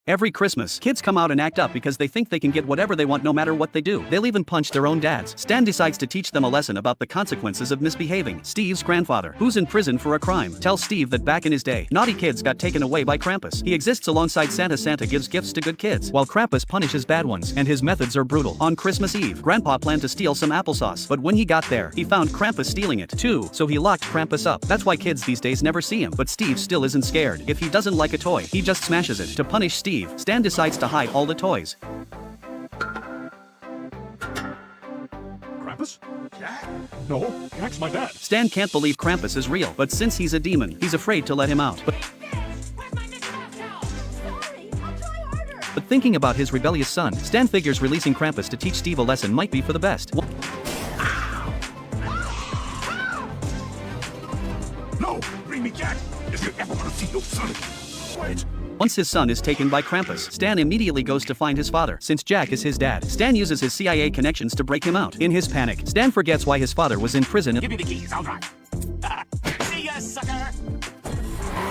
Every Christmas, kids come out and act up because they think they can get whatever they want no matter what they do. They'll even punch their own dads. Stan decides to teach them a lesson about the consequences of misbehaving. Steve's grandfather, who's in prison for a crime, tells Steve that back in his day, naughty kids got taken away by Krampus. He exists alongside Santa. Santa gives gifts to good kids, while Krampus punishes bad ones, and his methods are brutal. On Christmas Eve, Grandpa planned to steal some applesauce, but when he got there, he found Krampus stealing it too, so he locked Krampus up. That's why kids these days never see him, but Steve still isn't scared. If he doesn't like a toy, he just smashes it. To punish Steve, Stan decides to hide all the toys. Krampus? Jack? No, Jack's my dad. Stan can't believe Krampus is real, but since he's a demon, he's afraid to let him out. But thinking about his rebellious son, Stan figures releasing Krampus to teach Steve a lesson might be for the best. No, bring me Jack if you ever want to see your son. Wait. Once his son is taken by Krampus, Stan immediately goes to find his father. Since Jack is his dad, Stan uses his CIA connections to break him out. In his panic, Stan forgets why his father was in prison. Give me the keys, I'll drive. See ya, sucker!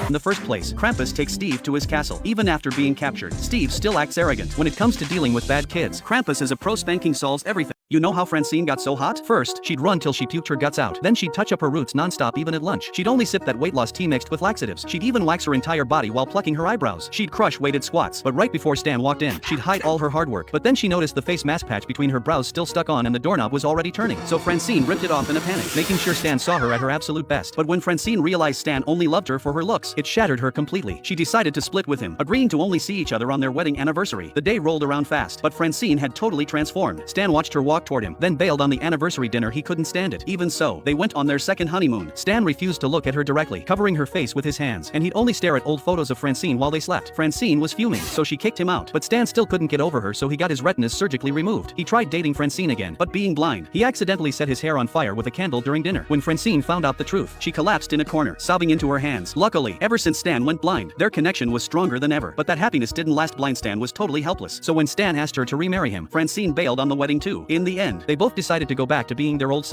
In the first place, Krampus takes Steve to his castle. Even after being captured, Steve still acts arrogant. When it comes to dealing with bad kids, Krampus is a pro. Spanking solves everything. You know how Francine got so hot? First, she'd run till she puked her guts out. Then she'd touch up her roots non-stop even at lunch. She'd only sip that weight loss tea mixed with laxatives. She'd even wax her entire body while plucking her eyebrows. She'd crush weighted squats. But right before Stan walked in, she'd hide all her hard work. But then she noticed the face mask patch between her brows still stuck on and the doorknob was already turning. So Francine ripped it off in a panic, making sure Stan saw her at her absolute best. But when Francine realized Stan only loved her for her looks, it shattered her completely. She decided to split with him, agreeing to only see each other on their wedding anniversary. The day rolled around fast, but Francine had totally transformed. Stan watched her walk toward him, then bailed on the anniversary dinner. He couldn't stand it. Even so, they went on their second honeymoon. Stan refused to look at her directly, covering her face with his hands, and he'd only stare at old photos of Francine while they slept. Francine was fuming, so she kicked him out, but Stan still couldn't get over her, so he got his retinas surgically removed. He tried dating Francine again, but being blind, he accidentally set his hair on fire with a candle during dinner. When Francine found out the truth, she collapsed in a corner, sobbing into her hands. Luckily, ever since Stan went blind, their connection was stronger than ever, but that happiness didn't last. Blind Stan was totally helpless, so when Stan asked her to remarry him, Francine bailed on the wedding too. In the end, they both decided to go back to being their old selves.